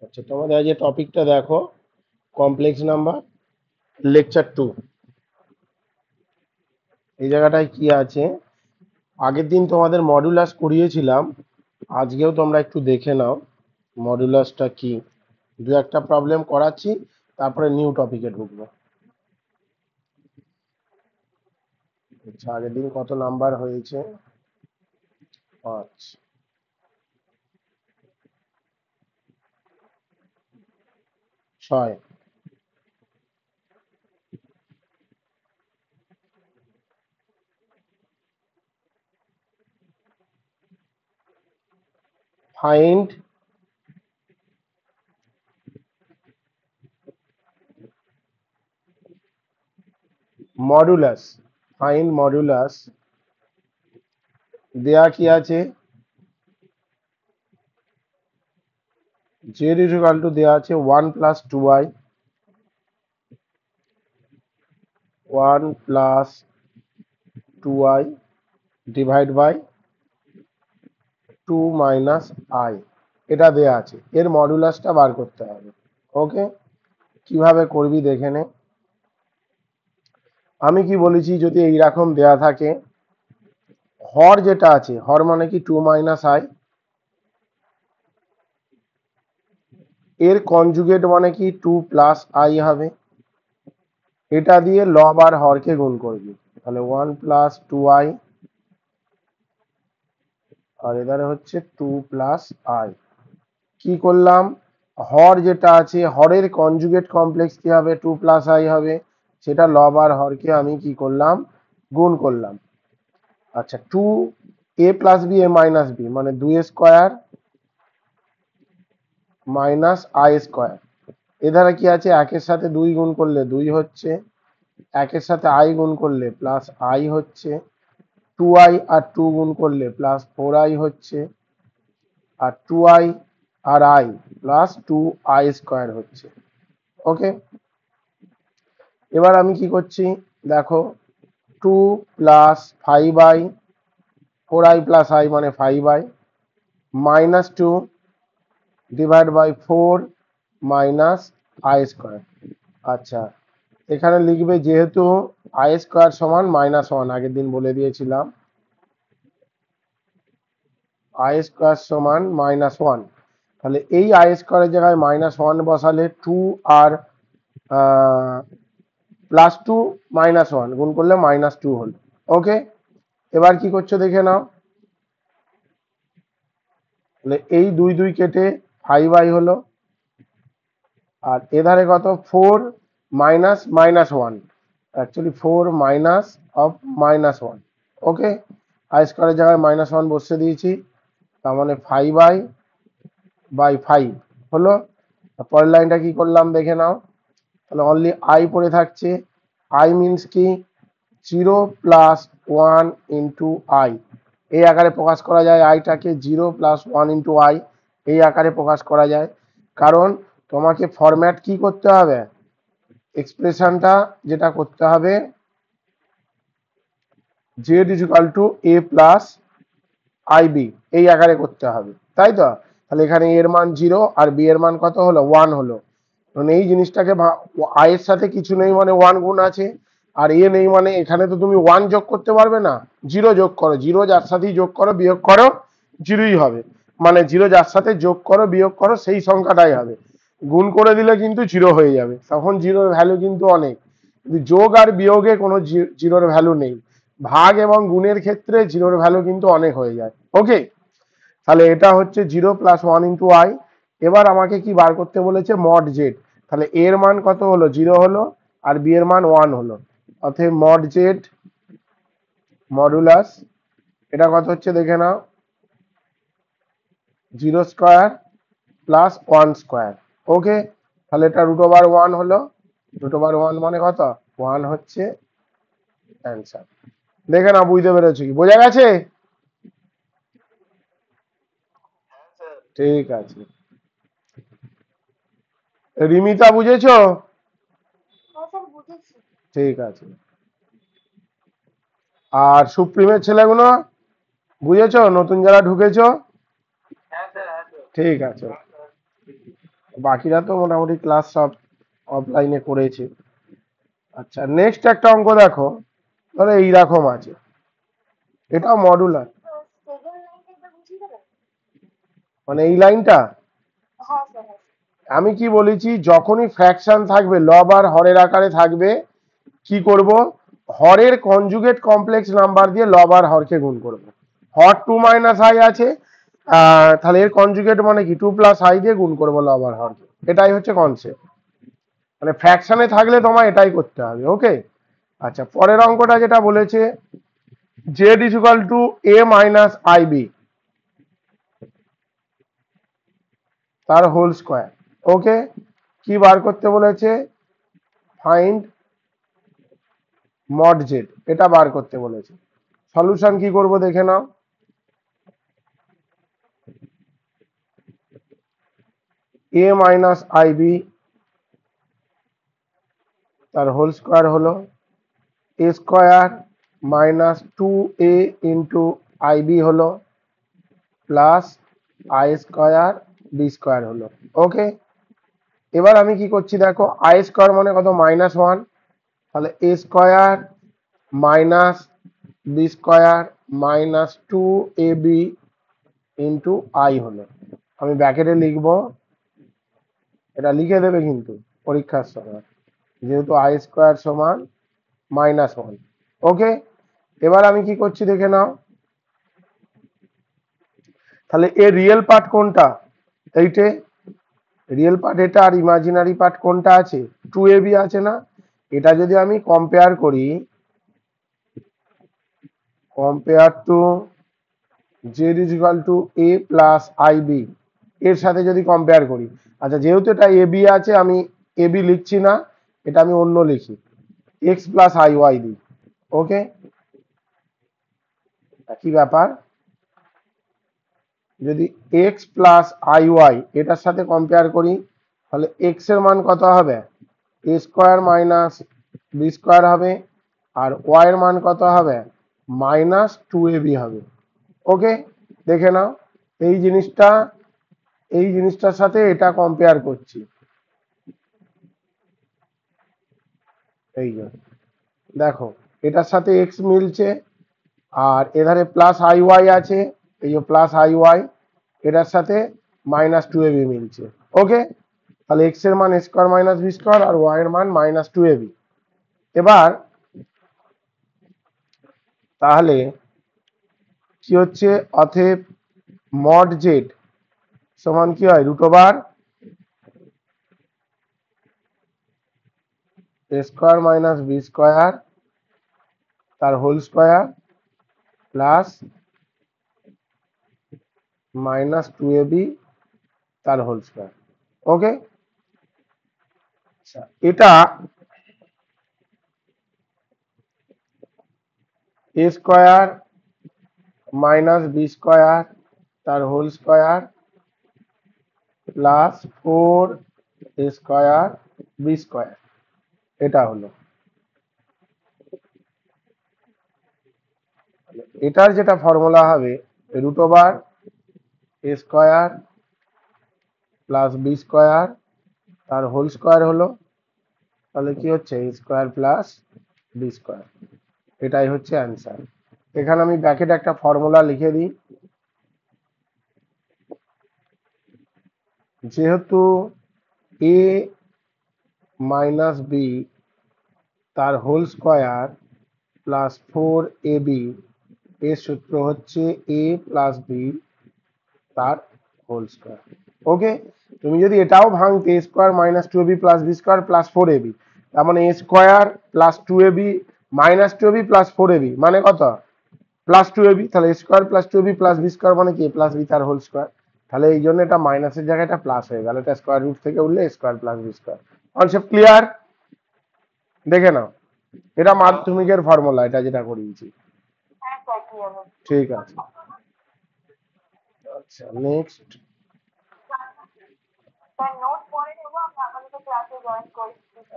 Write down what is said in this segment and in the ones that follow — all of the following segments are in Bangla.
আচ্ছা, তোমাদের আজ যে টপিকটা দেখো, কমপ্লেক্স নাম্বার, লেকচার 2। এই জায়গাটায় কি আছে, আগের দিন তোমাদের মডুলাস করিয়েছিলাম, আজকেও তোমরা একটু দেখে নাও মডুলাসটা কি। দু একটা প্রবলেম করাচ্ছি, তারপরে নিউ টপিকে ঢুকবো। আচ্ছা, আগের দিন কত নাম্বার হয়েছে? 5। 6। Find modulus. ফাইন্ড মডুলাস দেয়া কি আছে, জেড ইজ ইকুয়াল টু দেওয়া আছে 1 plus 2i, 1 plus 2i divide by 2 minus i, এটা দেয়া আছে। এর মডুলাসটা বার করতে হবে। ওকে, কিভাবে করবি দেখে নে। আমি কি বলেছি, যদি এইরকম দেয়া থাকে, হর যেটা আছে, হর মানে কি 2 মাইনাস আই, এর কনজুগেট মানে কি 2 প্লাস আই হবে। এটা দিয়ে লব আর হরকে গুণ করবি, তাহলে 1 প্লাস 2i, আর এধারে হচ্ছে 2 প্লাস আই। কি করলাম, হর যেটা আছে, হরের কনজুগেট কমপ্লেক্স কি হবে, 2 প্লাস আই হবে, সেটা লব আর হরকে আমি কি করলাম, গুণ করলাম। আচ্ছা, 2a plus B A minus B মানে 2a square minus i square. এধারে কি আছে, একের সাথে 2 গুণ করলে 2 হচ্ছে, একের সাথে আই গুণ করলে প্লাস আই হচ্ছে, 2i আর 2 গুণ করলে প্লাস 4i হচ্ছে, আর 2i আর আই প্লাস 2i স্কোয়ার হচ্ছে। ওকে, এবার আমি কি করছি দেখো, 2 plus 5i, 4i plus i মানে 5i, minus 2 divide by 4 minus i square. আচ্ছা, এখানে লিখবে যেহেতু আই স্কোয়ার সমান -1, আগের দিন বলে দিয়েছিলাম আই স্কোয়ার সমান -1, তাহলে এই আই স্কোয়ারের জায়গায় -1 বসালে 2 আর +2 -1 গুণ করলে -2 হলো। ওকে, এবার কি করছো দেখে নাও, তাহলে এই 2 2 কেটে 5i হলো, আর এধারে কত 4 minus -1, actually 4 minus of -1। Okay, I স্কোয়ারের জায়গায় -1 বসিয়ে দিয়েছি, তার মানে 5i বাই 5 হলো। পরের লাইনটা কি করলাম দেখে নাও, তাহলে অনলি আই পড়ে থাকছে। আই মিনস কি, 0 প্লাস 1 ইন্টু আই, এই আকারে প্রকাশ করা যায় আইটাকে, 0 প্লাস 1 ইন্টু আই এই আকারে প্রকাশ করা যায়। কারণ তোমাকে ফরম্যাট কি করতে হবে, এক্সপ্রেশনটা যেটা করতে হবে, z is equal to a plus i b, এই আকারে করতে হবে, তাই তো। তাহলে এখানে এর মান 0 আর বি এর মান কত হলো, 1 হলো। মানে এই জিনিসটাকে আই এর সাথে কিছু নেই মানে 1 গুণ আছে, আর এ নেই মানে এখানে তো তুমি 1 যোগ করতে পারবে না, 0 যোগ করো, 0 যার সাথেই যোগ করো বিয়োগ করো 0ই হবে। মানে 0 যার সাথে যোগ করো বিয়োগ করো সেই সংখ্যাটাই হবে, গুণ করে দিলে কিন্তু 0 হয়ে যাবে, তখন 0-র ভ্যালু কিন্তু অনেক। কিন্তু যোগ আর বিয়োগে কোনো 0-র ভ্যালু নেই, ভাগ এবং গুণের ক্ষেত্রে 0-র ভ্যালু কিন্তু অনেক হয়ে যায়। ওকে, তাহলে এটা হচ্ছে 0 প্লাস 1 ইন্টু আই। এবার আমাকে কি বার করতে বলেছে, মড জেড। তাহলে এর মান কত হলো, 0 হলো, আর বি এর মান 1 হলো, অতএব মড জেড মডুলাস, এটা কত হচ্ছে দেখে নাও, 0 স্কোয়ার প্লাস 1 স্কোয়ার। ওকে, তাহলে এটা √1 হলো, √1 মানে কত, 1 হচ্ছে অ্যান্সার। দেখে না, বুঝতে পেরেছো কি, বোঝা গেছে? ঠিক আছে, রিমিতা বুঝেছো? ঠিক আছে, আর সুপ্রিমের ছেলেগুলো বুঝেছো, নতুন যারা ঢুকেছো? ঠিক আছে। বাকিরা তো মোটামুটি ক্লাস সব অফলাইনে করেছে। আচ্ছা, নেক্সট একটা অঙ্ক দেখো, ধরো এইরকম আছে, এটাও মডুলার। মানে এই লাইনটা আমি কি বলেছি, যখনই ফ্র্যাকশন থাকবে লব আর হরের আকারে থাকবে, কি করব, হরের কনজুগেট কমপ্লেক্স নাম্বার দিয়ে লব আর হরকে গুণ করব। হর 2 - i আছে, তাহলে এর কনজুগেট মানে কি 2 + i দিয়ে গুণ করবো লব আর হরকে। এটাই হচ্ছে কনসেপ্ট, মানে ফ্র্যাকশনে থাকলে তোমায় এটাই করতে হবে। ওকে। আচ্ছা, পরের অঙ্কটা যেটা বলেছে z = a - ib তার হোল স্কোয়ার। ওকে, কি বার করতে বলেছে, ফাইন্ড মড জেড, এটা বার করতে বলেছে। সলিউশন কি করব দেখে নাও। a - ib তার হোল স্কোয়ার হলো a square minus 2a into IB হলো plus I square B square হলো। ওকে, এবার আমি কি করছি দেখো, আই স্কোয়ার মানে কত, -1, তাহলে A square minus B square minus 2ab into I হলো। আমি ব্র্যাকেটে লিখবো, এটা লিখে দেবে কিন্তু পরীক্ষার সময়, যেহেতু আই স্কোয়ার সমান -1। ওকে, এবার আমি কি করছি দেখে নাও, তাহলে এর রিয়েল পার্ট কোনটা, এইটে রিয়েল পার্ট এটা, আর ইমাজিনারি পার্ট কোনটা আছে, 2ab আছে না। এটা যদি আমি কম্পেয়ার করি, compare to z = a + ib, এর সাথে যদি কম্পেয়ার করি, আচ্ছা যেহেতু এটা ab আছে, আমি ab লিখছি না, এটা আমি অন্য লিখি, x + iy দিই। ওকে, কি ব্যাপার, যদি x + iy এটার সাথে কম্পেয়ার করি, তাহলে x এর মান কত হবে, a square minus B square হবে, আর y এর মান কত হবে, -2ab হবে। ওকে, দেখে নাও, এই জিনিসটা এই জিনিসটার সাথে এটা কম্পেয়ার করছি, এই যে দেখো এটার সাথে এক্স মিলছে, আর এধারে প্লাস আই ওয়াই আছে, এই যে প্লাস আই ওয়াই, এটার সাথে -2ab মিলছে। ওকে, তাহলে এক্স এর মান স্কোয়ার মাইনাস বি স্কোয়ার আর ওয়াই এর মান -2ab। এবার তাহলে কি হচ্ছে, অতএব মড জেড সমান কি হয়, √a square minus B square তার হোল স্কোয়ার প্লাস -2ab তার হোল স্কোয়ার। ওকে, এটা a square minus B square তার whole square plus 4a square B square, এটা হলো, এটার যেটা ফর্মুলা হবে, √a square plus B square তার হোল স্কোয়ার হলো, তাহলে কি হচ্ছে a square plus B square, এটাই হচ্ছে অ্যান্সার। এখানে আমি ব্র্যাকেটে একটা ফর্মুলা লিখে দিই, যেহেতু a মাইনাস বি তার হোল স্কোয়ার প্লাস 4ab, এর সূত্র হচ্ছে a প্লাস বি তার হোল স্কোয়ার। ওকে, তুমি যদি এটাও ভাঙতে a square -2ab plus B square plus 4ab, তার মানে a square plus 2ab -2ab plus 4ab মানে কত, +2ab, তাহলে a square plus 2ab plus B square মানে কি প্লাস বি তার হোল স্কোয়ার। তাহলে এই জন্য এটা মাইনাসের জায়গায় এটা প্লাস হয়ে গেল, এটা স্কোয়ার রুট থেকে উঠলে square plus B square. Concept clear, দেখে নাও, এটা মাধ্যমিকের ফর্মুলা, এটা যেটা করিয়েছি। ঠিক আছে, আচ্ছা নেক্সট,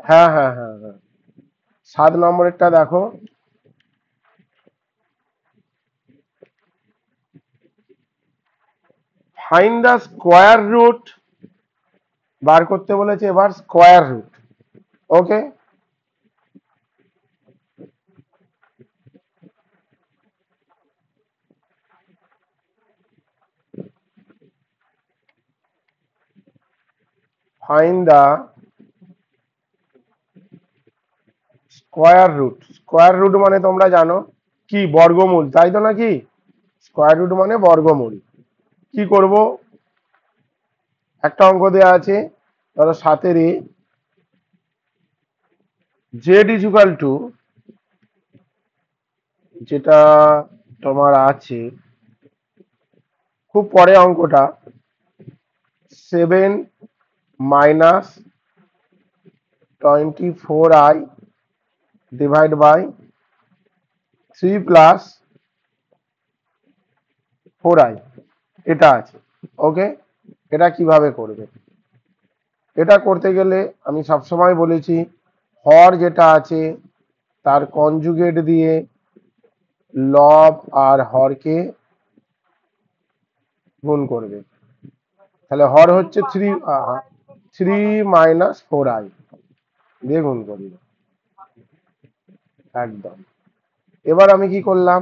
হ্যাঁ হ্যাঁ হ্যাঁ হ্যাঁ, 7 নম্বরেরটা দেখো, ফাইন্ড দ্য স্কোয়ার রুট বার করতে বলেছে এবার square root. Okay, find the square root. Square root মানে তোমরা জানো কি, বর্গমূল, তাই তো নাকি? স্কোয়ার রুট মানে বর্গমূল। কি করব, একটা অঙ্ক দেওয়া আছে, ধরো 7 জেড ইজ ইকুয়াল টু, যেটা তোমার আছে খুব পরে অঙ্কটা, 7 - 24i ডিভাইড বাই 3 + 4i, এটা আছে। ওকে, এটা কিভাবে করবে? এটা করতে গেলে আমি সবসময় বলেছি হর যেটা আছে তার কনজুগেট দিয়ে লব আর হরকে গুণ করবে। তাহলে হর হচ্ছে 3 - 4i দিয়ে গুণ করবে একদম। এবার আমি কি করলাম,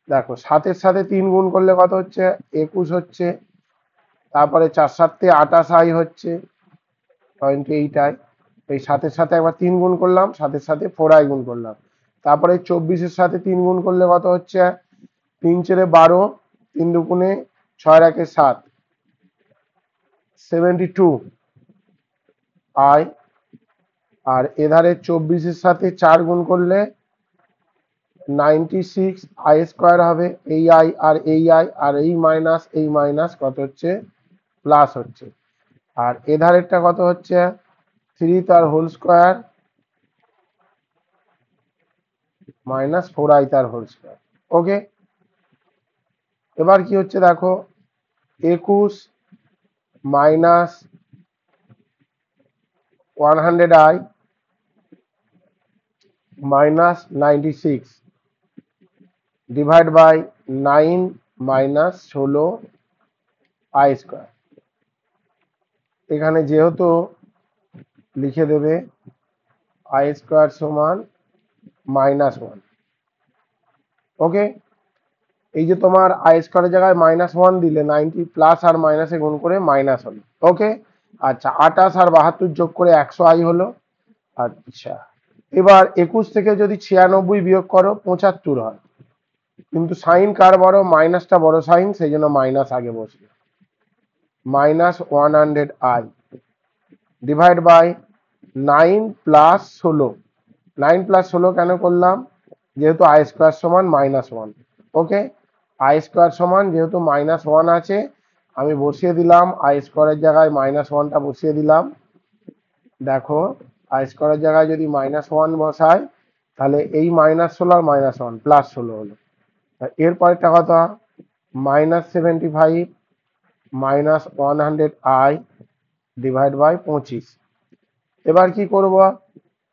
দেখো 7-এর সাথে 3 গুণ করলে কত হচ্ছে, 21 হচ্ছে। তারপরে 4 × 7 = 28i হচ্ছে, 28i। এই 7-এর সাথে একবার 3 গুণ করলাম, 7-এর সাথে 4i গুণ করলাম। তারপরে 24-এর সাথে 3 গুণ করলে কত হচ্ছে, 3 × 4 = 12, 3 দুগুণে 6 × 1 = 7, 72i। আর এধারে 24-এর সাথে 4 গুণ করলে 96i² হবে। এই আই আর এই আই আর এই মাইনাস কত হচ্ছে, প্লাস হচ্ছে। আর এধারেরটা কত হচ্ছে, 3 তার হোল স্কোয়ার মাইনাস 4i তার হোল স্কোয়ার। ওকে, এবার কি হচ্ছে দেখো, 21 minus 100i minus 96 divide by 9 minus 16i²। এখানে যেহেতু লিখে দেবে i² সমান -1। ওকে, এই যে তোমার i² জায়গায় -1 দিলে 90 প্লাস আর মাইনাসে গুণ করে মাইনাস হলো। ওকে, আচ্ছা, 28 আর 72 যোগ করে 100i হলো। আচ্ছা, এবার 21 থেকে যদি 96 বিয়োগ করো 75 হয়, কিন্তু সাইন কার বড়, মাইনাসটা বড় সাইন, সেই জন্য মাইনাস আগে বসবে। -100i divide by 9 + 16। 9 + 16 কেন করলাম, যেহেতু i² সমান -1। ওকে, i² সমান যেহেতু -1 আছে, আমি বসিয়ে দিলাম i² এর জায়গায় -1টা বসিয়ে দিলাম। দেখো i² এর জায়গায় যদি -1 বসাই, তাহলে এই -16 আর -1 +16 হলো। এরপরেরটা কত, -75 -100i ডিভাইড বাই 25। এবার কি করব,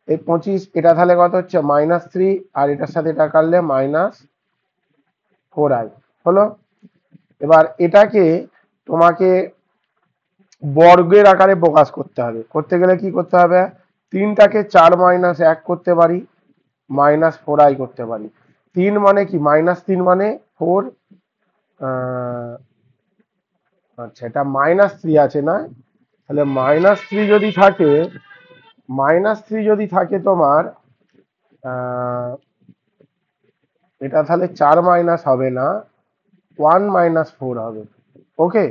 এই 25 এটা তাহলে কত হচ্ছে, -3, আর এটার সাথে এটা কাটলে -4i হলো। এবার এটাকে তোমাকে বর্গের আকারে প্রকাশ করতে হবে। করতে গেলে কি করতে হবে, 3টাকে 4 - 1 করতে পারি, -4i করতে পারি। 3 মানে কি, -3 মানে 4। আচ্ছা, এটা -3 আছে না, তাহলে -3 যদি থাকে, তোমার এটা তাহলে 4 মাইনাস হবে না, 1 - 4 হবে। ওকে,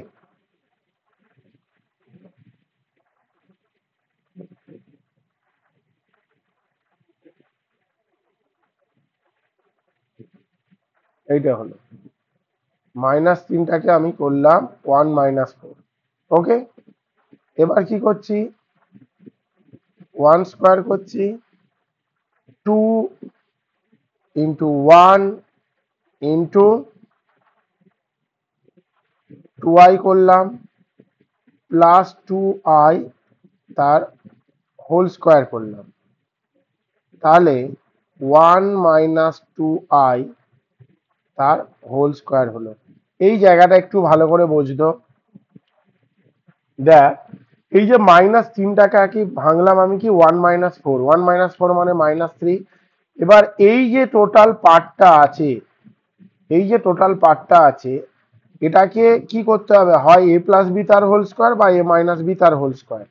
এইটা হলো -3টাকে আমি করলাম 1 - 4। ওকে, এবার কি করছি, 1² করছি, 2 × 1 × 2i করলাম, প্লাস 2i তার হোল স্কোয়ার করলাম। তাহলে 1 - 2i তার হোল স্কোয়ার হলো। এই জায়গাটা একটু ভালো করে বুঝতো, দেখ এই যে মাইনাস তিনটাকে কি ভাঙলাম আমি কি 1 - 4, 1 - 4 মানে -3। এবার এই যে টোটাল পার্টটা আছে, এই যে টোটাল পার্টটা আছে, এটাকে কি করতে হবে, হয় a প্লাস বি তার হোল স্কোয়ার বা a মাইনাস বি তার হোল স্কোয়ার।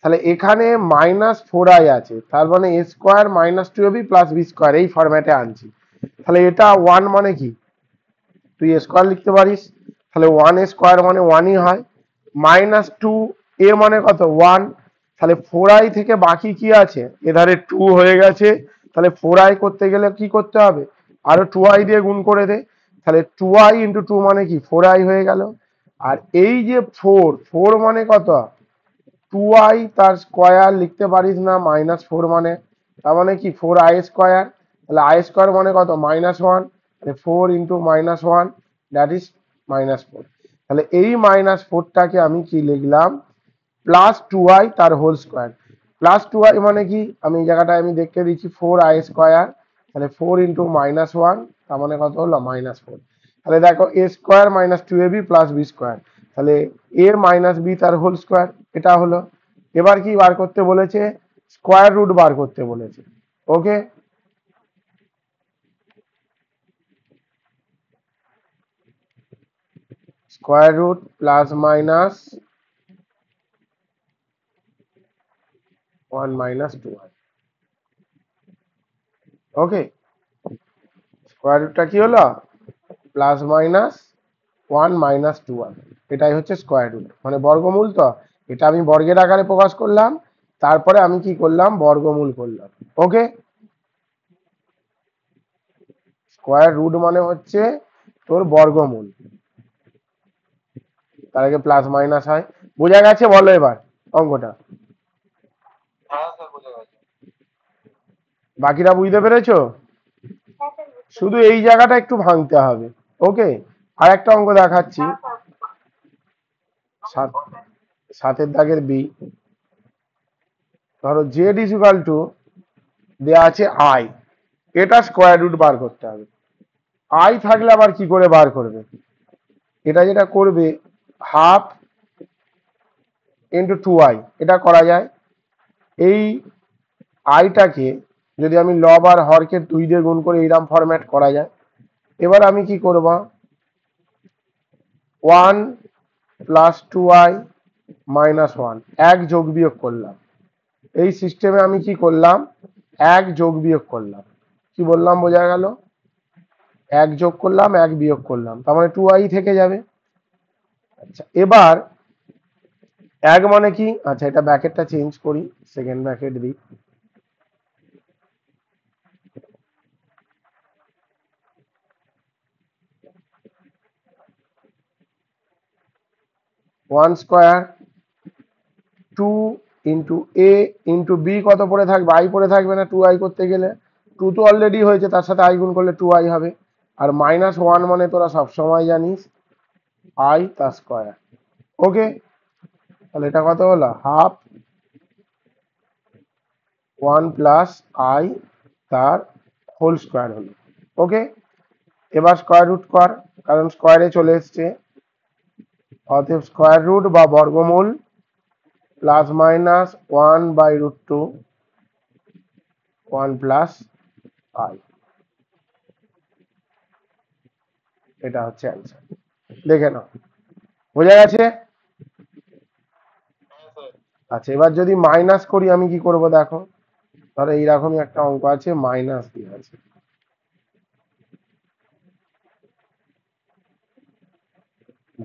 তাহলে এখানে -4i আছে, তার মানে a square -2ab plus B square, এই ফরম্যাটে আনছি। তাহলে এটা 1 মানে কি, তুই স্কোয়ার লিখতে পারিস, তাহলে 1 স্কোয়ার মানে 1ই হয়। -2a মানে কত, 1। তাহলে 4i থেকে বাকি কি আছে, এধারে 2 হয়ে গেছে। তাহলে 4i করতে গেলে কি করতে হবে, আরো 2i দিয়ে গুণ করে দে। তাহলে 2i ইন্টু 2 মানে কি 4i হয়ে গেল। আর এই যে 4 মানে কত, 2i তার স্কোয়ার লিখতে পারিস না, -4 মানে, তার মানে কি 4i স্কোয়ার। তাহলে আই স্কোয়ার মানে কত, -1। তাহলে 4 ইন্টু -1 দ্যাট ইজ -4। তাহলে এই -4টাকে আমি কি লিখলাম, +2i তার হোল স্কোয়ার। +2i মানে কি, আমি এই জায়গাটায় আমি দেখতে দিচ্ছি 4i স্কোয়ার। তাহলে 4 ইন্টু -1, তার মানে কত হলো, -4। তাহলে দেখো a square -2ab plus B square, তাহলে a মাইনাস বি তার হোল স্কোয়ার, এটা হলো। এবার কি বার করতে বলেছে, স্কোয়ার রুট বার করতে বলেছে। Okay, square root plus minus 1 - 2i। Okay, square রুটটা কি হলো, +-1 - 2i, এটাই হচ্ছে স্কোয়ার রুট মানে বর্গমূল। তো এটা আমি বর্গের আকারে প্রকাশ করলাম, তারপরে আমি কি করলাম, বর্গমূল করলাম। ওকে, স্কোয়ার রুট মানে হচ্ছে তোর বর্গমূল, তার আগে প্লাস মাইনাস হয়। বোঝা গেছে, বলো এবার অঙ্কটা, বাকিরা বুঝতে পেরেছো? শুধু এই জায়গাটা একটু ভাঙতে হবে। ওকে, আর একটা অঙ্ক দেখাচ্ছি, সাত, সাতের দাগের বি। ধরো জেড ইজ ইকুয়াল টু দেওয়া আছে আই, এটা স্কোয়ার রুট বার করতে হবে। আই থাকলে আবার কি করে বার করবে, এটা যেটা করবে, হাফ ইন্টু 2i, এটা করা যায়। এই আইটাকে যদি আমি লব আর হরকে 2 দিয়ে গুণ করে এইরকম ফরম্যাট করা যায়। এবার আমি কি করব, 1 + 2i - 1, এক যোগ বিয়োগ করলাম। এই সিস্টেমে আমি কি করলাম, এক যোগ বিয়োগ করলাম। কি বললাম, বোঝা গেল, এক যোগ করলাম এক বিয়োগ করলাম, তার মানে 2i থেকে যাবে। আচ্ছা, এবার এক মানে কি, আচ্ছা এটা ব্র্যাকেটটা চেঞ্জ করি, সেকেন্ড ব্র্যাকেট দিই। ওয়ান স্কোয়ার 2 ইন্টু এ ইন্টু বি, কত পড়ে থাকবে, আই পড়ে থাকবে না 2i করতে গেলে, 2 তো অলরেডি হয়েছে, তার সাথে আই গুণ করলে 2i হবে। আর -1 মানে তোরা সব সময় জানিস আই তার স্কোয়ার। ওকে, তাহলে এটা কত হলো, হাফ 1 + i তার হোল স্কোয়ার হলো। ওকে, এবার স্কোয়ার রুট কর, কারণ স্কোয়ারে চলে এসছে। অতএব স্কোয়ার রুট বা বর্গমূল +-1/√2 1 + i, এটা হচ্ছে অ্যান্সার। দেখে নাও, বোঝা গেছে? আচ্ছা, এবার যদি মাইনাস করি আমি কি করব দেখো, ধরো এইরকমই একটা অঙ্ক আছে, মাইনাস দিয়ে আছে,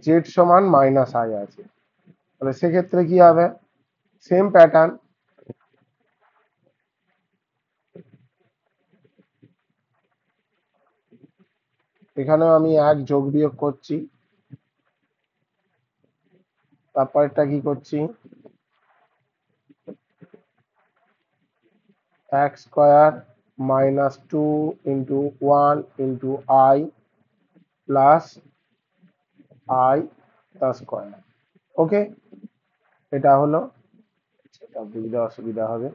জেড সমান -i আছে। তাহলে সেক্ষেত্রে কি হবে, সেম প্যাটার্ন, এখানেও আমি এক যোগ বিয়োগ করছি, তারপরটা কি করছি, x² - 2 × 1 × i + i তার স্কোয়ার। ওকে, এটা হলো, সেটা বুঝতে অসুবিধা হবে।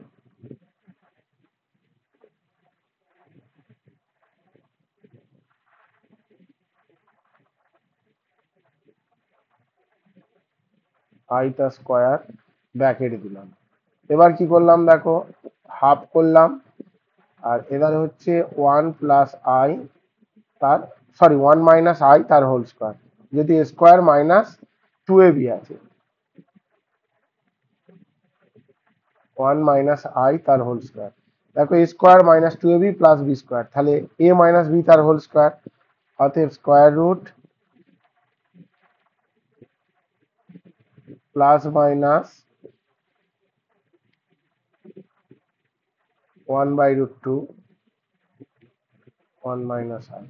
আই তার স্কোয়ার ব্র্যাকেট দিলাম। এবার কি করলাম দেখো, হাফ করলাম, আর এবার হচ্ছে ওয়ান প্লাস আই তার সরি ওয়ান মাইনাস আই তার হোল স্কোয়ার, যদি স্কোয়ার মাইনাস টু এ বি আছে, ওয়ান মাইনাস আই তার হোল স্কোয়ার। দেখো a square minus two A B plus B square, তাহলে এ মাইনাস বি তার হোল স্কোয়ার, অতএব square root plus minus one by root two one minus i,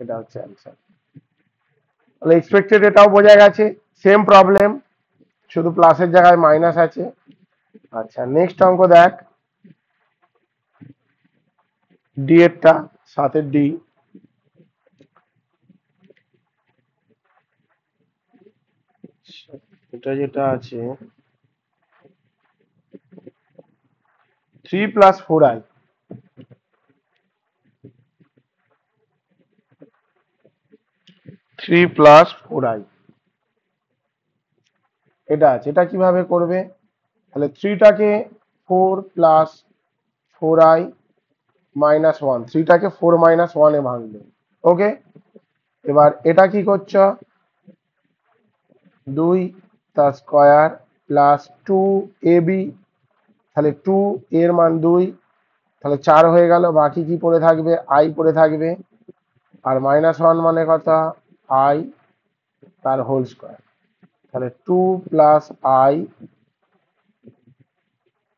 এটা হচ্ছে অ্যান্সার। তাহলে এক্সপেক্টেড এটাও বোঝা গেছে, সেম প্রবলেম, শুধু প্লাসের জায়গায় মাইনাস আছে। আচ্ছা নেক্সট অঙ্ক দেখ, ডি এরটা, সাতের ডি। এটা যেটা আছে three plus four i, three plus four i এটা আছে, এটা কিভাবে করবে, তাহলে থ্রিটাকে four plus four i minus one, থ্রিটাকে ফোর মাইনাস ওয়ানে ভাঙবে। ওকে, এবার এটা কি করছো, দুই তার স্কোয়ার প্লাস টু এ বি, তাহলে টু এর মান দুই, তাহলে চার হয়ে গেল, বাকি কি পড়ে থাকবে, আই পড়ে থাকবে, আর মাইনাস ওয়ান মানে কত, আই তার হোল স্কোয়ার, তাহলে টু প্লাস আই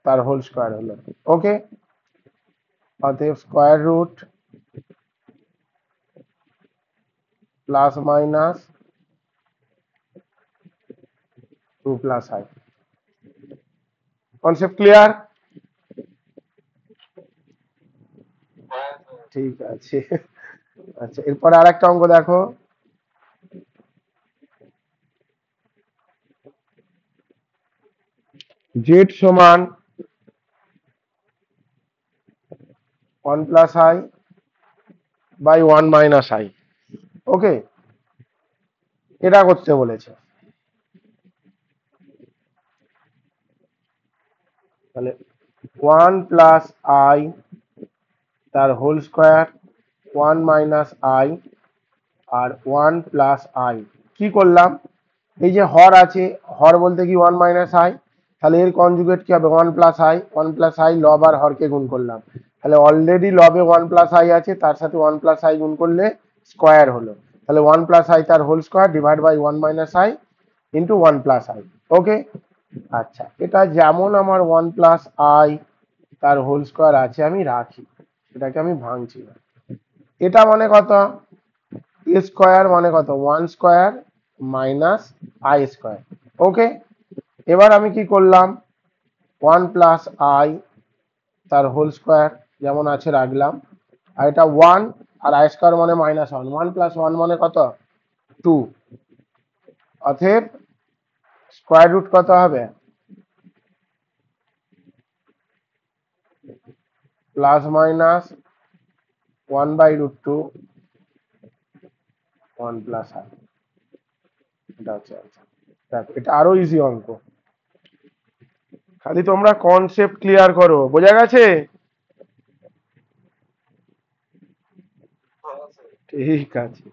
তার হোল স্কোয়ার হলো। ওকে, অতএব square root plus minus two plus i. Concept clear? ঠিক আছে। আচ্ছা এরপরে আর একটা অঙ্ক দেখো, জেড সমান one plus i by one minus i. Okay, এটা করতে বলেছে, তাহলে ওয়ান প্লাস আই তার whole square, one minus i আর ওয়ান প্লাস আই। কি করলাম, এই যে হর আছে, হর বলতে কি ওয়ান মাইনাস আই, তাহলে এর কনজুগেট কি হবে, one plus i, one plus I লব আর হরকে গুণ করলাম, তাহলে অলরেডি লবে ওয়ান প্লাস আই আছে, তার সাথে ওয়ান প্লাস আই গুণ করলে স্কোয়ার হলো, তাহলে ওয়ান প্লাস আই তার whole square divide by one minus i into one plus i. Okay, আচ্ছা এটা যেমন আমার ওয়ান প্লাস আই তার হোল স্কোয়ার আছে আমি রাখি, এটাকে আমি ভাঙছি না। এটা মানে কত, এ স্কোয়ার মানে কত, one square minus i square. Okay, এবার আমি কি করলাম, ওয়ান প্লাস আই তার হোল স্কোয়ার যেমন আছে রাখলাম, আর এটা ওয়ান আর আই স্কোয়ার মানে minus one, one plus one মানে কত, টু, অতএব স্কোয়ার রুট কত হবে, plus minus one by root two one plus i, এটা হচ্ছে answer। দেখো এটা আরো ইজি অঙ্ক, খালি তোমরা কনসেপ্ট ক্লিয়ার করো, বোঝা গেছে? ঠিক আছে,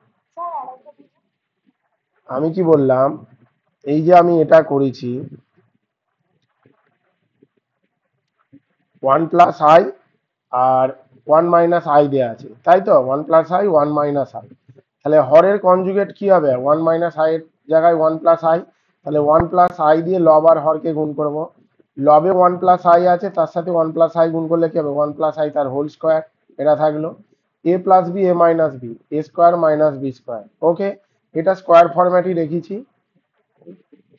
আমি কি বললাম, এই যে আমি এটা করেছি, ওয়ান প্লাস আই আর ওয়ান মাইনাস আই দেওয়া আছে, তাই তো, one plus i one minus i, তাহলে হরের কনজুগেট কি হবে, ওয়ান মাইনাস আই এর জায়গায় ওয়ান প্লাস আই, তাহলে ওয়ান প্লাস আই দিয়ে লব আর হরকে গুণ করব, লবে ওয়ান প্লাস আই আছে, তার সাথে ওয়ান প্লাস আই গুণ করলে কি হবে, ওয়ান প্লাস আই তার হোল স্কোয়ার, এটা থাকলো, এ plus B A minus B, A square minus B square. Okay, এটা স্কোয়ার ফরম্যাটই রেখেছি,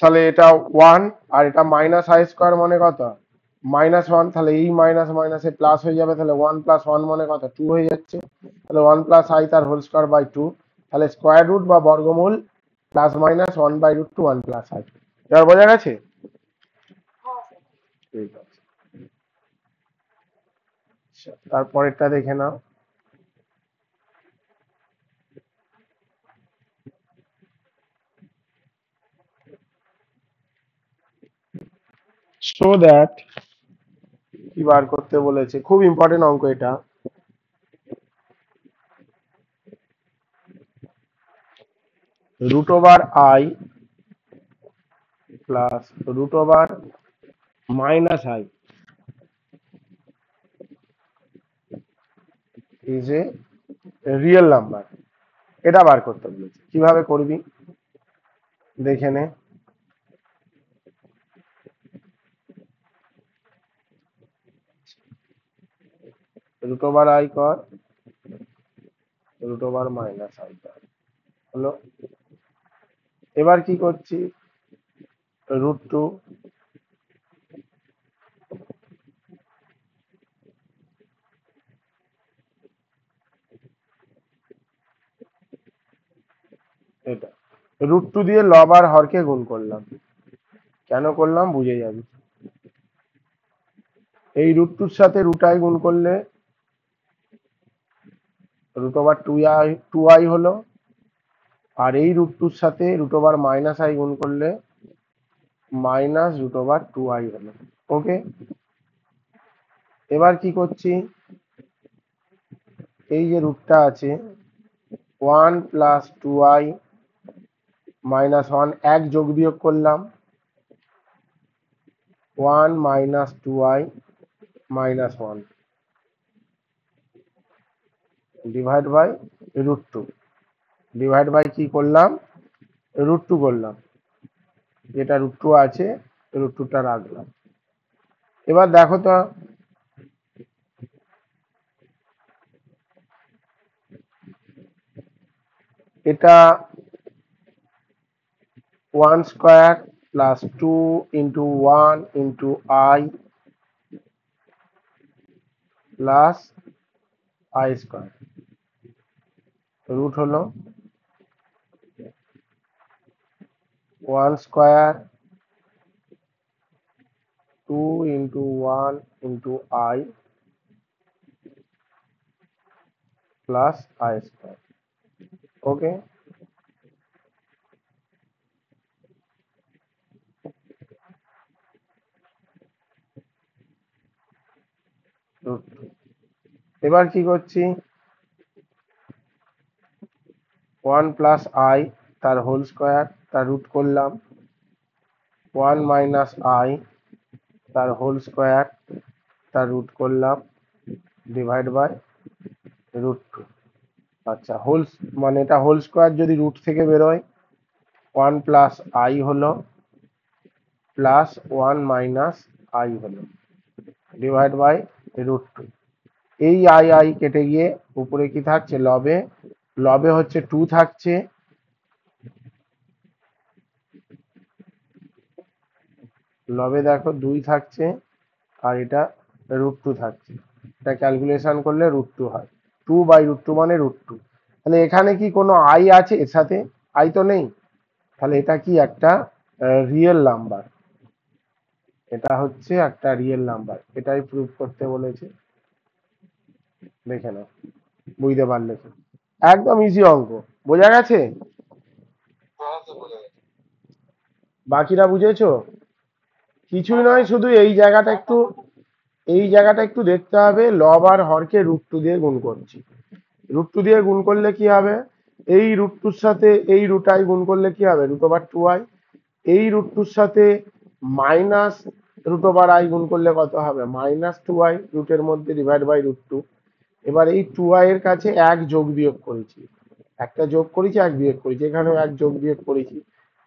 তাহলে এটা ওয়ান আর এটা মাইনাস আই স্কোয়ার মানে কত, মাইনাস ওয়ান, তাহলে এই মাইনাস মাইনাসে প্লাস হয়ে যাবে, তাহলে ওয়ান প্লাস ওয়ান মানে কত, টু হয়ে যাচ্ছে, তাহলে ওয়ান প্লাস আই তার হোল স্কোয়ার বাই টু, তাহলে স্কোয়ার রুট বা বর্গমূল plus minus one by root two one plus i. এবার বোঝা গেছে? ঠিক আছে, তারপরেরটা দেখে নাও, সো দ্যাট কি বার করতে বলেছে, খুব ইম্পর্টেন্ট অঙ্ক এটা। Root over i plus root over minus i is a real number. এটা বার করতে বলেছে, কিভাবে করবি দেখে নে। রুট ওভার আই কর, রুট ওভার মাইনাস আই কর, হলো। এবার কি করছি, রুট টু এটা রুট টু দিয়ে লব আর হরকে গুণ করলাম। কেন করলাম বুঝে যাবি। এই রুট টুর সাথে রুট আই গুণ করলে রুট ওভার টু আই হলো, আর এই রুট টুর সাথে রুট ওভার মাইনাস আই গুণ করলে minus root over two i হলো। ওকে, এবার কি করছি, এই যে রুটটা আছে, one plus two i minus one, এক যোগ বিয়োগ করলাম, one minus two i minus one divide by root two, divide by কি করলাম, রুট টু করলাম, যেটা রুট টু আছে রুট টুটা রাখলাম। এবার দেখো তো, এটা one square plus two into one into i plus I square, root হলো one square two into one into i plus I square. Okay, root two. এবার কি করছি, ওয়ান প্লাস আই তার হোল স্কোয়ার, তার রুট করলাম, ওয়ান মাইনাস আই তার হোল স্কোয়ার, তার রুট করলাম, ডিভাইড বাই রুট টু। আচ্ছা, হোল মানে এটা হোল স্কোয়ার যদি রুট থেকে বেরোয়, ওয়ান প্লাস আই হলো প্লাস ওয়ান মাইনাস আই হলো ডিভাইড বাই রুট টু। এই আই আই কেটে গিয়ে উপরে কি থাকছে, লবে, লবে হচ্ছে টু থাকছে, লবে দেখো দুই থাকছে, আর এটা রুট টু থাকছে। এটা ক্যালকুলেশন করলে রুট টু হয়, টু বাই রুট টু মানে রুট টু। তাহলে এখানে কি কোনো আই আছে এর সাথে, আই তো নেই, তাহলে এটা কি একটা রিয়েল নাম্বার, এটা হচ্ছে একটা রিয়েল নাম্বার, এটাই প্রুভ করতে বলেছে। দেখে নাও, বুঝতে পারলে তো? একদম ইজি অঙ্ক, বোঝা গেছে? বাকিরা বুঝেছো? কিছুই নয়, শুধু এই জায়গাটা একটু দেখতে হবে, লব আর হরকে রুট টু দিয়ে গুণ করছি। রুট টু দিয়ে গুণ করলে কি হবে, এই রুট টুর সাথে এই রুট আই গুণ করলে কি হবে, রুট ওভার টু আই। এই রুট টুর সাথে মাইনাস রুট ওভার আই গুণ করলে কত হবে, মাইনাস টু আই, রুটের মধ্যে ডিভাইড বাই রুট টু। এবার এই টু আই এর কাছে এক যোগ বিয়োগ করেছি, একটা যোগ করেছি এক বিয়োগ করেছি, এখানেও এক যোগ বিয়োগ করেছি,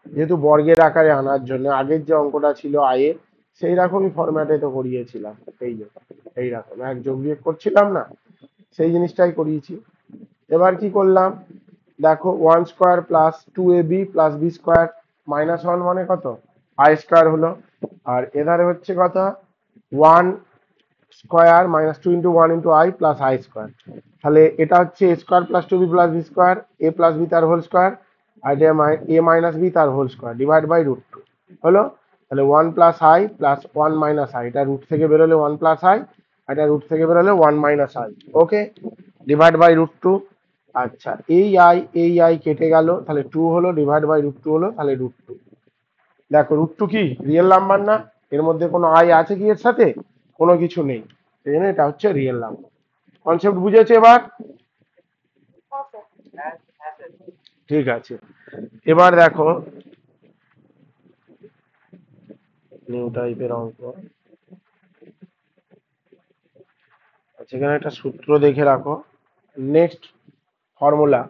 যেহেতু বর্গের আকারে আনার জন্য। আগের যে অঙ্কটা ছিল আয়ের, সেই রকমই ফরম্যাটে তো করিয়েছিলাম, এই যে এইরকম এক যোগ বিয়োগ করছিলাম না, সেই জিনিসটাই করিয়েছি। এবার কি করলাম দেখো, one square plus two A B plus B square minus one মানে কত, আই স্কোয়ার হলো। আর এধারে হচ্ছে কত, one square minus two into one into i plus I square. তাহলে এটা হচ্ছে A square plus two B plus B square, A plus B তার হোল স্কোয়ার, আর এটা এ মাইনাস বি তার whole square divide by root two হলো। তাহলে one plus i plus one minus i, এটা রুট থেকে বেরোলে ওয়ান প্লাস আই, এটা রুট থেকে বেরোলে one minus i. Okay, divide by root two. আচ্ছা, এই আই কেটে গেল, তাহলে টু হলো, ডিভাইড বাই রুট টু হলো, তাহলে রুট টু। দেখো রুট টু কি রিয়েল নাম্বার না, এর মধ্যে কোনো আই আছে কি এর সাথে? কোনো কিছু নেই, সেই জন্য এটা হচ্ছে রিয়েল নাম্বার। কনসেপ্ট বুঝেছে এবার? ঠিক আছে, এবার দেখো নিউ টাইপের অঙ্ক। আচ্ছা, এখানে একটা সূত্র দেখে রাখো। নেক্সট ফর্মুলা,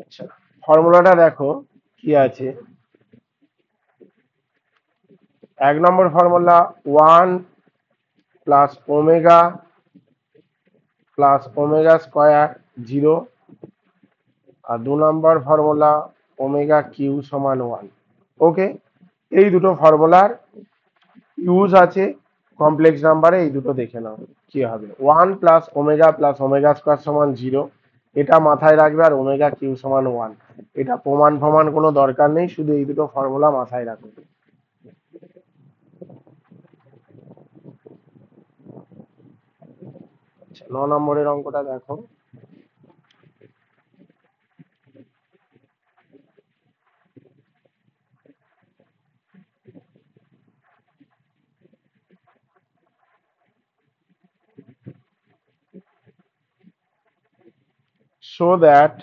আচ্ছা ফর্মুলাটা দেখো কি আছে। 1 number formula 1 plus omega plus omega square 0, আর 2 নম্বর ফর্মুলা ওমেগা কিউ সমান 1। ওকে, এই দুটো ফর্মুলার ইউজ আছে কমপ্লেক্স নাম্বারে, এই দুটো দেখে নাও কি হবে। 1 প্লাস ওমেগা স্কোয়ার সমান 0, এটা মাথায় রাখবে, আর ওমেগা কিউ সমান 1, এটা প্রমাণ কোনো দরকার নেই, শুধু এই দুটো ফর্মুলা মাথায় রাখবে। আচ্ছা, 9 নম্বরের অঙ্কটা দেখো। show that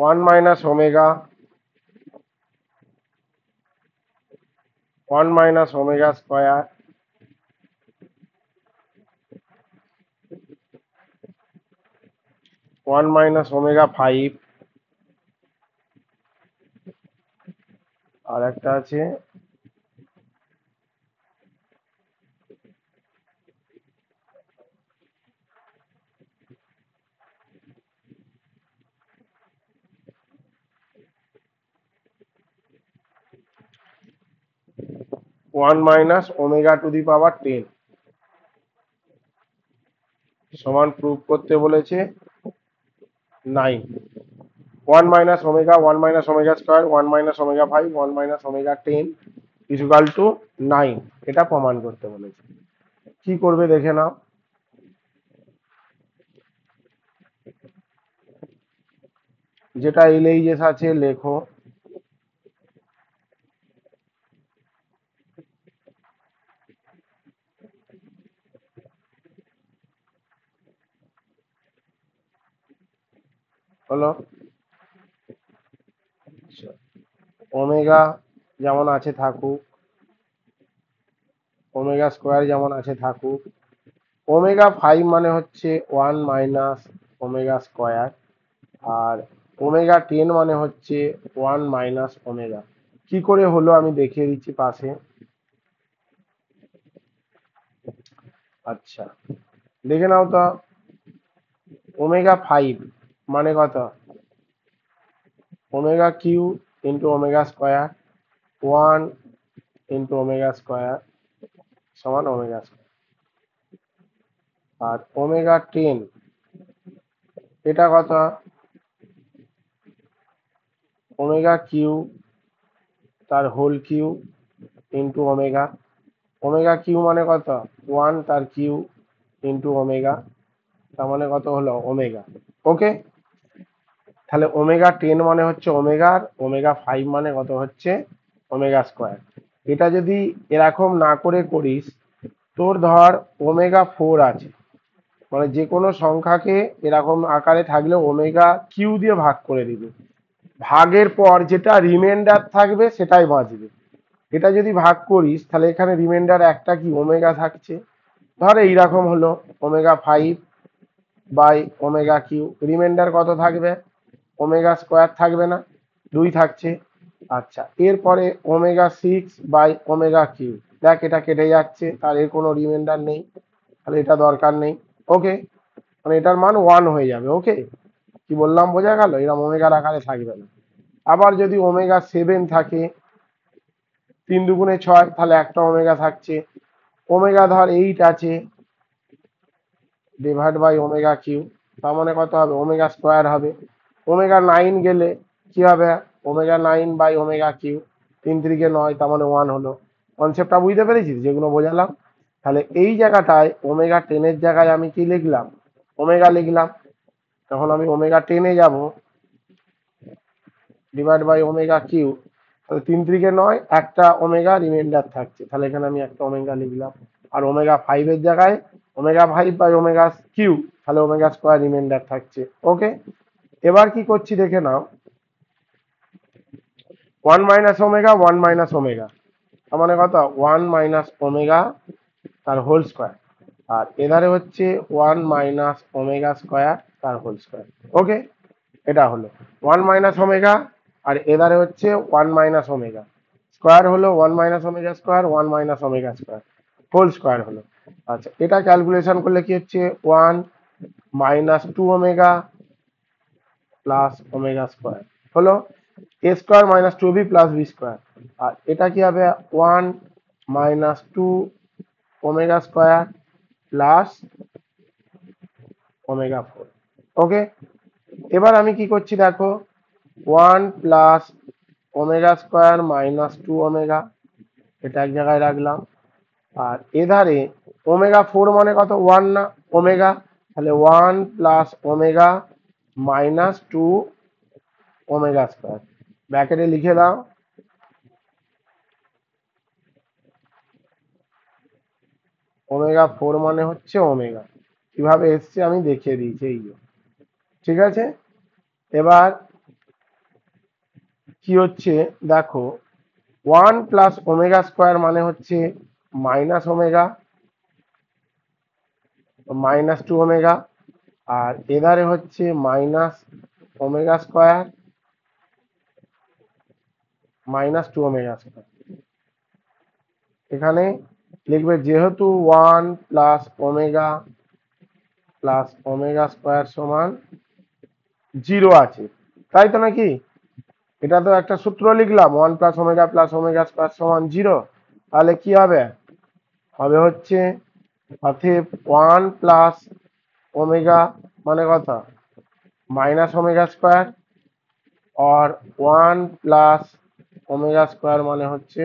1 minus omega 1 minus omega square one minus omega 5, আর একটা আছে 1 minus omega to the power 10 সমান প্রুফ করতে বলেছে 9। 1 minus omega 1 minus omega square 1 minus omega 5 1 minus omega 10 is equal to 9, এটা প্রমাণ করতে বলেছে। কি করবে দেখে নাও। যেটা এলএইচএস আছে লেখো। হলো ওমেগা যেমন আছে থাকুক, ওমেগা স্কোয়ার যেমন আছে থাকুক, ওমেগা 5 মানে হচ্ছে 1 মাইনাস ওমেগা স্কোয়ার, আর ওমেগা 10 মানে হচ্ছে 1 মাইনাস ওমেগা। কি করে হলো আমি দেখিয়ে দিচ্ছি পাশে। আচ্ছা দেখে নাও তো, ওমেগা 5 মানে কত? Omega q into omega square 1 into omega square সমান ওমেগা স্কোয়ার, আর ওমেগা 10 এটা কত? ওমেগা কিউ তার whole q into omega, omega q মানে কত? 1 তার কিউ ইন্টু ওমেগা, তার মানে কত হলো ওমেগা। ওকে, তাহলে ওমেগা 10 মানে হচ্ছে ওমেগা, আর ওমেগা 5 মানে কত হচ্ছে ওমেগা স্কোয়ার। এটা যদি এরকম না করে করিস, তোর ধর ওমেগা 4 আছে, মানে যে কোনো সংখ্যাকে এরকম আকারে থাকলে ওমেগা কিউ দিয়ে ভাগ করে দিবে, ভাগের পর যেটা রিমাইন্ডার থাকবে সেটাই বাঁচবে। এটা যদি ভাগ করিস তাহলে এখানে রিমাইন্ডার একটা কি ওমেগা থাকছে, ধর এইরকম হলো omega 5 by omega q, remainder কত থাকবে? ওমেগা স্কোয়ার থাকবে না, 2 থাকছে। আচ্ছা, এরপরে ওমেগা 6 বাই ওমেগা কিউ, দেখ এটা কেটে যাচ্ছে, তার এর কোনো রিমাইন্ডার নেই, তাহলে এটা দরকার নেই। ওকে, মানে এটার মান 1 হয়ে যাবে। ওকে, কি বললাম বোঝা গেল? এরকম ওমেগার আকারে থাকবে না। আবার যদি ওমেগা 7 থাকে, 3 দুগুণে 6, তাহলে একটা ওমেগা থাকছে। ওমেগা ধর 8 আছে, ডিভাইড বাই ওমেগা কিউ, তার মানে কত হবে? ওমেগা স্কোয়ার হবে। ওমেগা 9 গেলে কি হবে? ওমেগা 9/ω কিউ, 3 3 9, তার মানে 1 হলো। কনসেপ্টটা বুঝতে পেরেছিস যেগুলো বোঝালাম? তাহলে এই জায়গাটায় ওমেগা 10 এর জায়গায় আমি কি লিখলাম? ওমেগা লিখলাম। তখন আমি ওমেগা 10 এ যাব, /ω কিউ, তাহলে 3 3 9, একটা ওমেগা রিমাইন্ডার থাকছে, তাহলে এখানে আমি একটা ওমেগা লিখলাম। আর ওমেগা 5 এর জায়গায় ω5/ω কিউ, তাহলে ওমেগা স্কোয়ার রিমাইন্ডার থাকছে। ওকে, এবার কি করছি দেখে নাও। 1 - ওমেগা 1 - ওমেগা, তার মানে কত? 1 - ওমেগা তার হোল স্কোয়ার। আর এধারে হচ্ছে 1 - ওমেগা স্কোয়ার তার হোল স্কোয়ার। ওকে, এটা হলো 1 - ওমেগা, আর এধারে হচ্ছে 1 - ওমেগা স্কোয়ার হলো 1 - omega square, 1 - omega square whole square হলো। আচ্ছা, এটা ক্যালকুলেশন করলে কি হচ্ছে? 1 - 2 ওমেগা প্লাস ওমেগা স্কোয়ার হলো a square minus 2b plus B square. আর এটা কি হবে? 1 - 2 ওমেগা স্কোয়ার প্লাস ω4। ওকে, এবার আমি কি করছি দেখো, 1 plus omega square minus 2 omega, এটা এক জায়গায় রাখলাম। আর এধারে ω4 মানে কত? 1 না? ওমেগা, তাহলে 1 plus omega minus 2 omega square, ব্র্যাকেটে লিখে দাও। ω4 মানে হচ্ছে ওমেগা, কিভাবে এসছে আমি দেখিয়ে দিয়েছি, এই যে। ঠিক আছে, এবার কি হচ্ছে দেখো, 1 প্লাস ওমেগা স্কোয়ার মানে হচ্ছে মাইনাস ওমেগা -2 ওমেগা, আর এধারে হচ্ছে minus omega square -2 omega square. এখানে লিখবে যেহেতু 1 প্লাস ওমেগা স্কোয়ার সমান 0 আছে, তাই তো নাকি? এটা তো একটা সূত্র লিখলাম, 1 প্লাস ওমেগা স্কোয়ার সমান 0। তাহলে কি হবে? হবে হচ্ছে অতএব 1 প্লাস ওমেগা মানে কত? মাইনাস ওমেগা স্কোয়ার, আর 1 প্লাস ওমেগা স্কোয়ার মানে হচ্ছে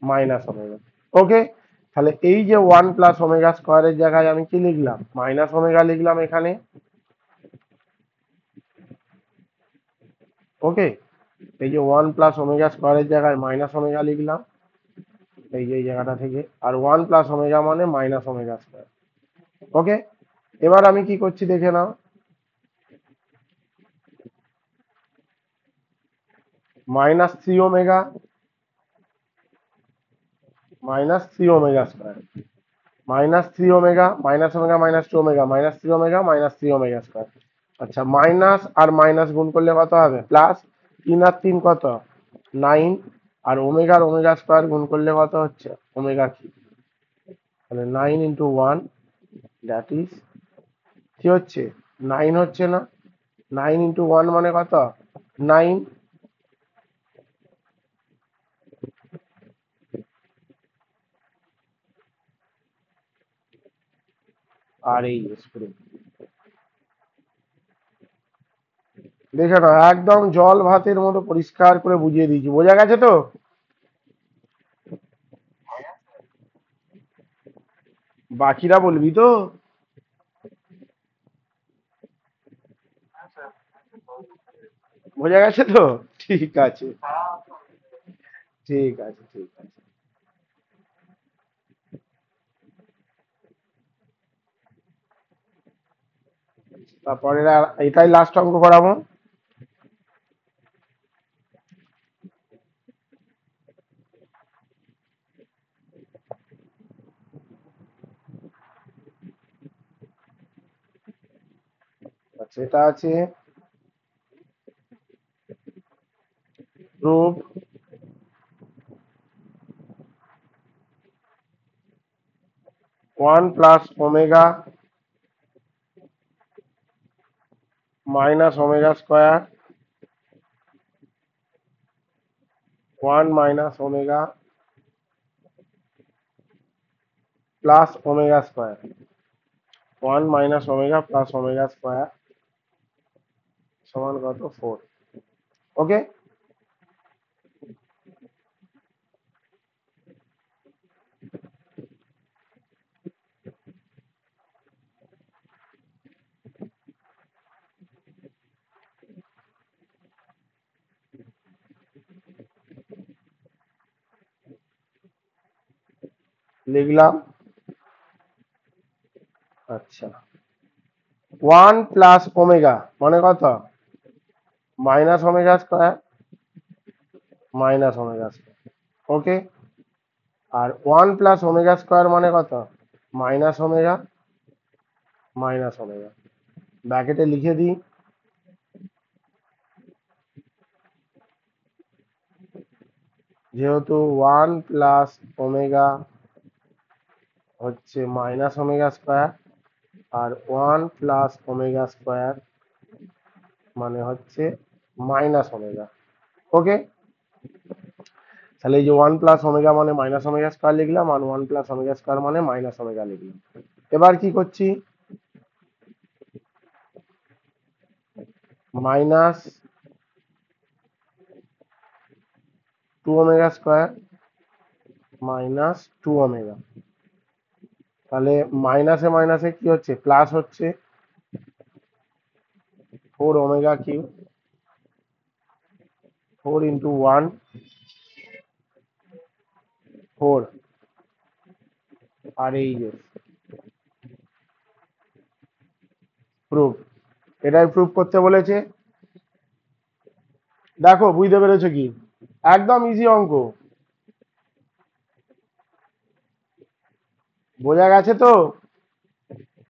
মাইনাস ওমেগা। ওকে, তাহলে এই যে 1 প্লাস ওমেগা স্কোয়ারের জায়গায় আমি কি লিখলাম? মাইনাস ওমেগা লিখলাম এখানে। ওকে, এই যে 1 প্লাস ওমেগা স্কোয়ারের জায়গায় মাইনাস ওমেগা লিখলাম, এই যে এই জায়গাটা থেকে। আর 1 প্লাস ওমেগা মানে মাইনাস ওমেগা স্কোয়ার। ওকে, এবার আমি কি করছি দেখে নাও। -3 omega square, -3 omega, minus omega -2 omega, -3 omega -3 omega square. আচ্ছা, মাইনাস আর মাইনাস গুণ করলে কত হবে? প্লাস। 3 আর 3 কত? 9। আর ওমেগা স্কোয়ার গুণ করলে কত হচ্ছে? ω3। তাহলে 9 × 1, দ্যাট ইজ কি হচ্ছে? 9 হচ্ছে না? 9 × 1 মানে কত? 9। আর এই স্ক্রু দেখে নাও, একদম জল ভাতের মতো পরিষ্কার করে বুঝিয়ে দিয়েছি। বোঝা গেছে তো? বাকিরা বলবি তো? বোঝা গেছে তো? ঠিক আছে, ঠিক আছে, ঠিক আছে। তারপরে এটাই লাস্ট অঙ্ক করাবো। আচ্ছা, এটা আছে proof 1 plus omega minus omega square 1 minus omega plus omega square 1 minus omega plus omega square সমান কত? 4। ওকে, লিখলাম। আচ্ছা, 1 + ω মানে কত? -ω², -ω²। ওকে। আর 1 + ω² মানে কত? -ω, -ω। ব্র্যাকেটে লিখে দিই। যেহেতু 1 + ω হচ্ছে -ω², আর 1 + ω² মানে হচ্ছে -ω। ওকে। তাহলে এই যে 1 + ω মানে -ω² লিখলাম, আর 1 + ω² মানে -ω লিখলাম। এবার কি করছি? -2ω² -2ω। তাহলে মাইনাসে মাইনাসে কি হচ্ছে? প্লাস হচ্ছে। 4ω³ 4 × 1 4, আর এই যে প্রুফ, এটাই প্রুফ করতে বলেছে। দেখো বুঝতে পেরেছো কি? একদম ইজি অঙ্ক। বোঝা গেছে তো?